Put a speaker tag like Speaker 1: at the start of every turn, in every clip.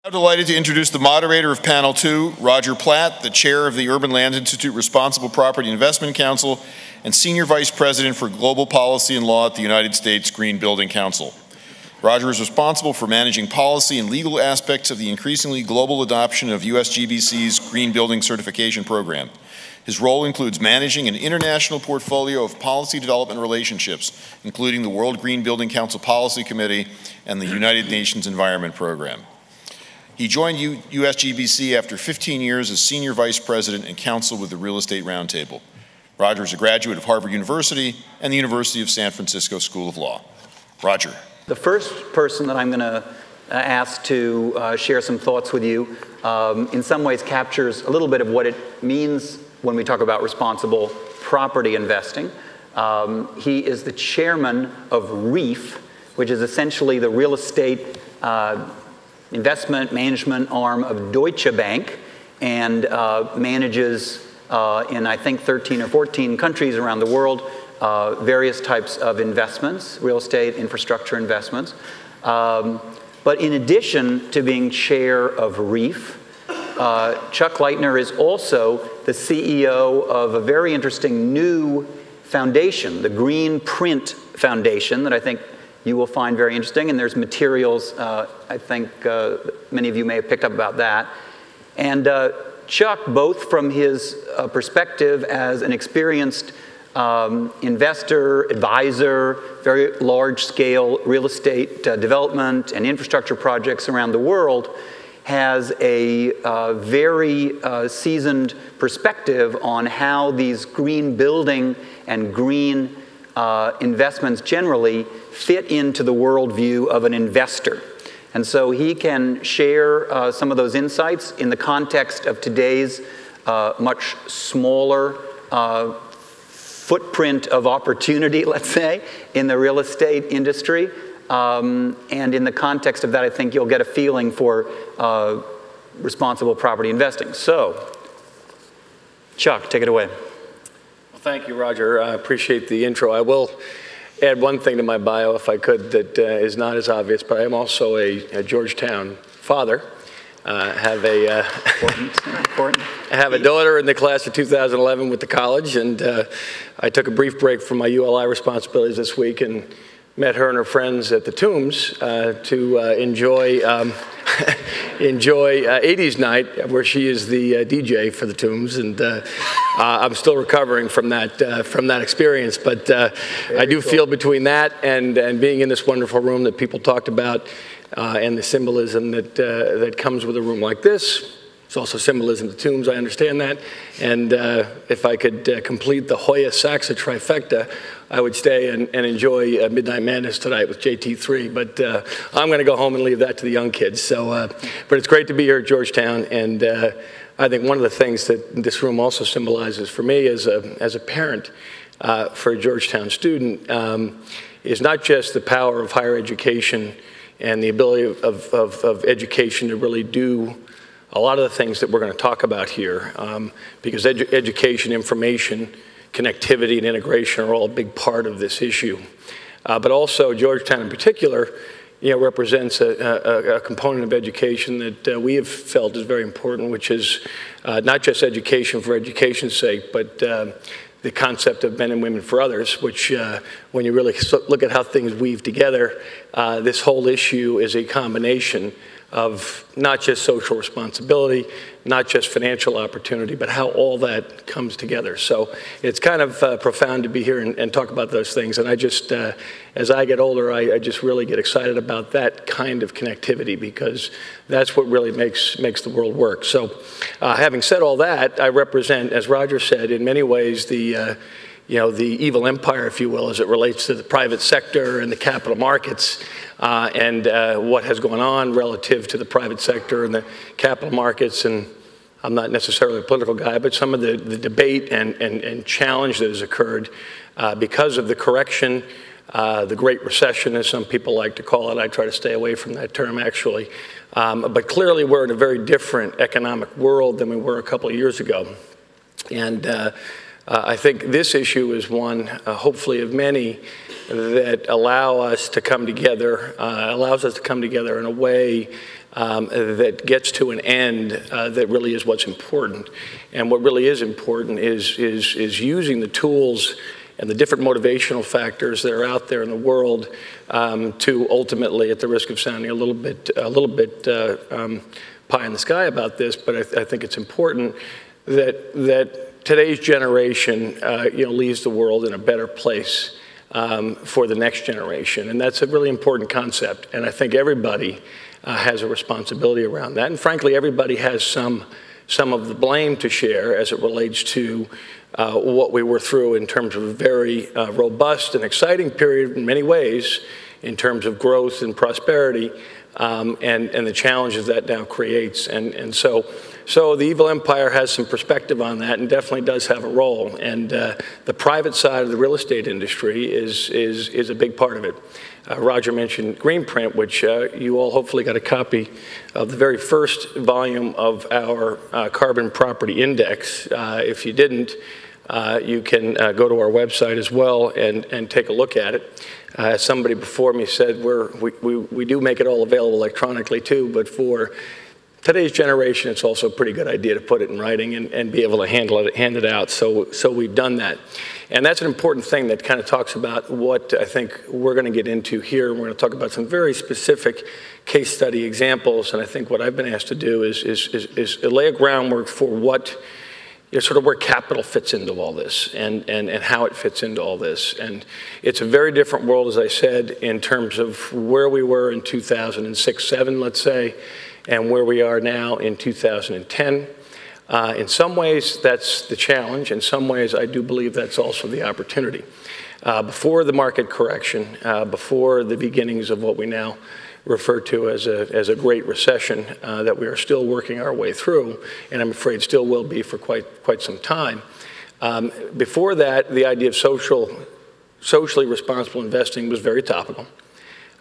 Speaker 1: I'm delighted to introduce the moderator of Panel 2, Roger Platt, the chair of the Urban Land Institute Responsible Property Investment Council and Senior Vice President for Global Policy and Law at the United States Green Building Council. Roger is responsible for managing policy and legal aspects of the increasingly global adoption of USGBC's Green Building Certification Program. His role includes managing an international portfolio of policy development relationships, including the World Green Building Council Policy Committee and the United Nations Environment Program. He joined USGBC after 15 years as Senior Vice President and Counsel with the Real Estate Roundtable. Roger is a graduate of Harvard University and the University of San Francisco School of Law. Roger.
Speaker 2: The first person that I'm going to ask to share some thoughts with you in some ways captures a little bit of what it means when we talk about responsible property investing. He is the chairman of RREEF, which is essentially the real estate investment management arm of Deutsche Bank, and manages in I think 13 or 14 countries around the world various types of investments, real estate, infrastructure investments. But in addition to being chair of RREEF, Chuck Leitner is also the CEO of a very interesting new foundation, the Greenprint Foundation, that I think you will find very interesting, and there's materials, I think many of you may have picked up about that. And Chuck, both from his perspective as an experienced investor, advisor, very large-scale real estate development and infrastructure projects around the world, has a very seasoned perspective on how these green building and green investments generally fit into the worldview of an investor. And so he can share some of those insights in the context of today's much smaller footprint of opportunity, let's say, in the real estate industry. And in the context of that, I think you'll get a feeling for responsible property investing. So, Chuck, take it away.
Speaker 3: Well, thank you, Roger. I appreciate the intro. I will add one thing to my bio, if I could, that is not as obvious, but I am also a Georgetown father. I have a daughter in the class of 2011 with the college, and I took a brief break from my ULI responsibilities this week and met her and her friends at the Tombs to enjoy 80s night, where she is the DJ for the Tombs, and I'm still recovering from that experience. But I do feel between that and being in this wonderful room that people talked about, and the symbolism that comes with a room like this. It's also symbolism of the Tombs, I understand that. And if I could complete the Hoya Saxa trifecta, I would stay and enjoy Midnight Madness tonight with JT3. But I'm going to go home and leave that to the young kids. So, but it's great to be here at Georgetown. And I think one of the things that this room also symbolizes for me as a parent for a Georgetown student is not just the power of higher education and the ability of education to really do a lot of the things that we're going to talk about here, because education, information, connectivity, and integration are all a big part of this issue. But also Georgetown in particular, represents a component of education that we have felt is very important, which is not just education for education's sake, but the concept of men and women for others, which when you really look at how things weave together, this whole issue is a combination of not just social responsibility, not just financial opportunity, but how all that comes together. So it's kind of profound to be here and talk about those things. And I just, as I get older, I just really get excited about that kind of connectivity, because that's what really makes the world work. So having said all that, I represent, as Roger said, in many ways the evil empire, if you will, as it relates to the private sector and the capital markets, and what has gone on relative to the private sector and the capital markets. And I'm not necessarily a political guy, but some of the debate and challenge that has occurred because of the correction, the Great Recession, as some people like to call it. I try to stay away from that term, actually. But clearly, we're in a very different economic world than we were a couple of years ago. And I think this issue is one, hopefully, of many that allows us to come together in a way that gets to an end that really is what's important. And what really is important is using the tools and the different motivational factors that are out there in the world to ultimately, at the risk of sounding a little bit pie in the sky about this, but I think it's important that today's generation leaves the world in a better place for the next generation. And that's a really important concept. And I think everybody has a responsibility around that. And frankly, everybody has some of the blame to share as it relates to what we were through in terms of a very robust and exciting period in many ways in terms of growth and prosperity and the challenges that now creates. And so the evil empire has some perspective on that and definitely does have a role. And the private side of the real estate industry is a big part of it. Roger mentioned Greenprint, which you all hopefully got a copy of the very first volume of our Carbon Property Index. If you didn't, you can go to our website as well and take a look at it. As somebody before me said, we do make it all available electronically too, but for today's generation, it's also a pretty good idea to put it in writing and be able to hand it out. So we've done that. And that's an important thing that kind of talks about what I think we're going to get into here. We're going to talk about some very specific case study examples. And I think what I've been asked to do is lay a groundwork for what, sort of where capital fits into all this and how it fits into all this. And it's a very different world, as I said, in terms of where we were in 2006-07, let's say, and where we are now in 2010. In some ways, that's the challenge. In some ways, I do believe that's also the opportunity. Before the market correction, before the beginnings of what we now refer to as a great recession that we are still working our way through, and I'm afraid still will be for quite some time. Before that, the idea of socially responsible investing was very topical.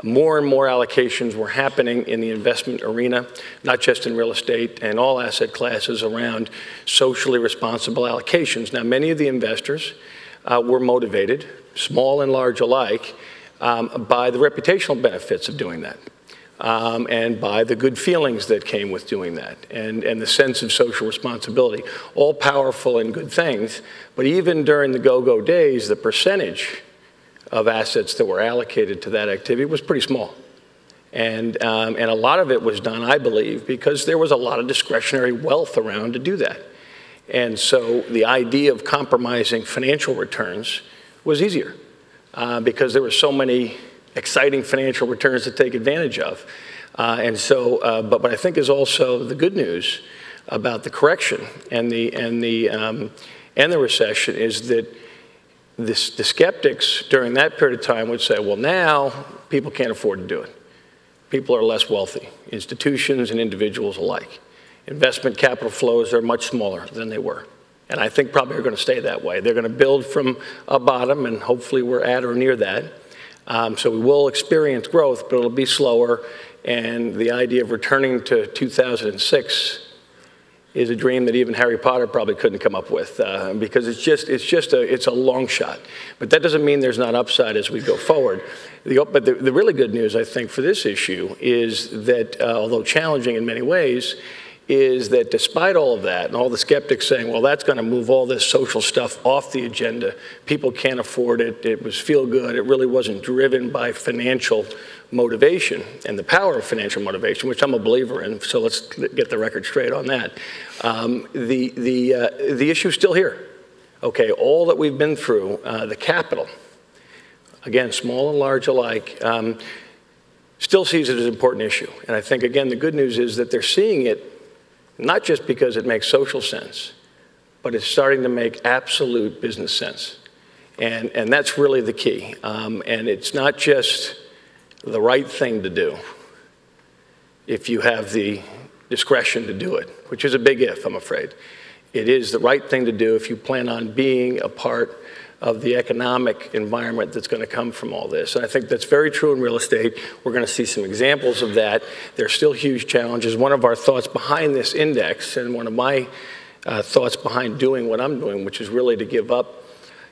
Speaker 3: More and more allocations were happening in the investment arena, not just in real estate and all asset classes around socially responsible allocations. Now, many of the investors were motivated, small and large alike, by the reputational benefits of doing that and by the good feelings that came with doing that and the sense of social responsibility. All powerful and good things, but even during the go-go days, the percentage of assets that were allocated to that activity was pretty small. And a lot of it was done, I believe, because there was a lot of discretionary wealth around to do that. And so the idea of compromising financial returns was easier because there were so many exciting financial returns to take advantage of. But what I think is also the good news about the correction and the recession is that the skeptics during that period of time would say, well, now people can't afford to do it. People are less wealthy, institutions and individuals alike. Investment capital flows are much smaller than they were. And I think probably are going to stay that way. They're going to build from a bottom, and hopefully we're at or near that. So we will experience growth, but it'll be slower. And the idea of returning to 2006 is a dream that even Harry Potter probably couldn't come up with because it's a long shot. But that doesn't mean there's not upside as we go forward. But the really good news, I think, for this issue is that, although challenging in many ways, is that despite all of that and all the skeptics saying, well, that's going to move all this social stuff off the agenda, people can't afford it, it was feel good, it really wasn't driven by financial motivation and the power of financial motivation, which I'm a believer in, so let's get the record straight on that. The issue's still here. Okay, all that we've been through, the capital, again, small and large alike, still sees it as an important issue. And I think, again, the good news is that they're seeing it not just because it makes social sense, but it's starting to make absolute business sense. And that's really the key. And it's not just the right thing to do if you have the discretion to do it, which is a big if, I'm afraid. It is the right thing to do if you plan on being a part of the economic environment that's going to come from all this. And I think that's very true in real estate. We're going to see some examples of that. There are still huge challenges. One of our thoughts behind this index, and one of my thoughts behind doing what I'm doing, which is really to give up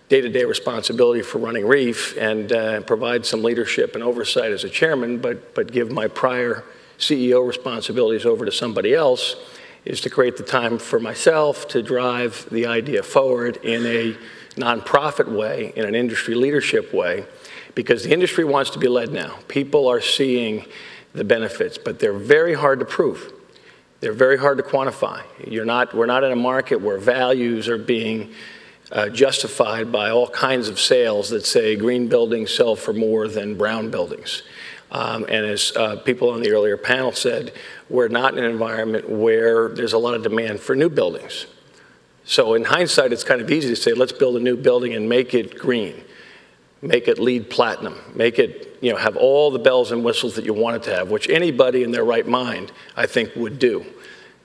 Speaker 3: day-to-day responsibility for running RREEF and provide some leadership and oversight as a chairman, but give my prior CEO responsibilities over to somebody else is to create the time for myself to drive the idea forward in a nonprofit way, in an industry leadership way, because the industry wants to be led now. People are seeing the benefits, but they're very hard to prove. They're very hard to quantify. We're not in a market where values are being justified by all kinds of sales that say green buildings sell for more than brown buildings. And as people on the earlier panel said, we're not in an environment where there's a lot of demand for new buildings. So in hindsight, it's kind of easy to say, let's build a new building and make it green, make it LEED Platinum, make it, have all the bells and whistles that you want it to have, which anybody in their right mind, I think, would do.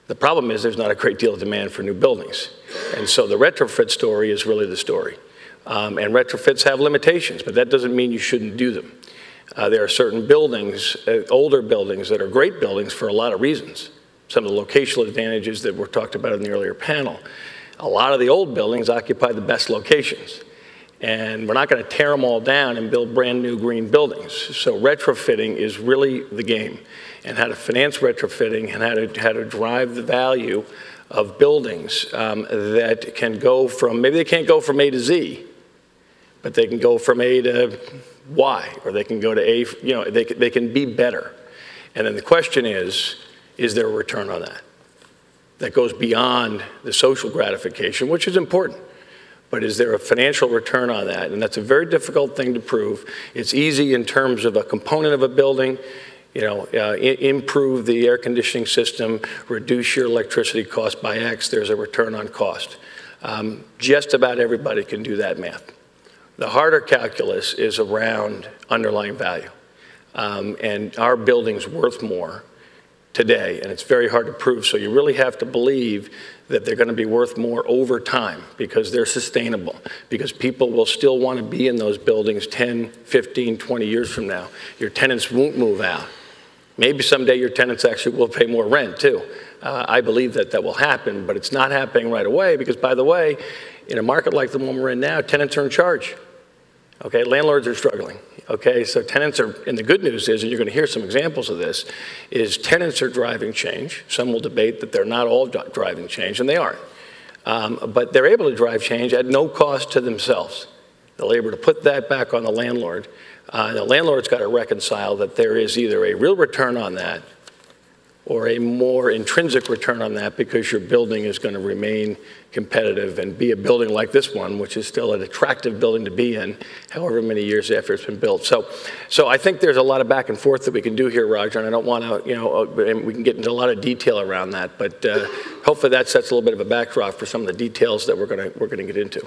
Speaker 3: The problem is there's not a great deal of demand for new buildings. And so the retrofit story is really the story. And retrofits have limitations, but that doesn't mean you shouldn't do them. There are certain buildings, older buildings, that are great buildings for a lot of reasons. Some of the locational advantages that were talked about in the earlier panel. A lot of the old buildings occupy the best locations. And we're not going to tear them all down and build brand new green buildings. So retrofitting is really the game, and how to finance retrofitting and how to drive the value of buildings that can go from, maybe they can't go from A to Z, but they can go from A to Y, or they can go to A, they can be better. And then the question is there a return on that? That goes beyond the social gratification, which is important. But is there a financial return on that? And that's a very difficult thing to prove. It's easy in terms of a component of a building, improve the air conditioning system, reduce your electricity cost by X, there's a return on cost. Just about everybody can do that math. The harder calculus is around underlying value. And our building's worth more today, and it's very hard to prove. So you really have to believe that they're going to be worth more over time because they're sustainable, because people will still want to be in those buildings 10, 15, 20 years from now. Your tenants won't move out. Maybe someday your tenants actually will pay more rent too. I believe that will happen, but it's not happening right away because, by the way, in a market like the one we're in now, tenants are in charge. Okay, landlords are struggling. Okay, so tenants are, and the good news is, and you're going to hear some examples of this, is tenants are driving change. Some will debate that they're not all driving change, and they aren't. But they're able to drive change at no cost to themselves. They're able to put that back on the landlord. The landlord's got to reconcile that there is either a real return on that or a more intrinsic return on that because your building is going to remain competitive and be a building like this one, which is still an attractive building to be in, however many years after it's been built. So I think there's a lot of back and forth that we can do here, Roger, and I don't want to, and we can get into a lot of detail around that, but hopefully that sets a little bit of a backdrop for some of the details that we're going to get into.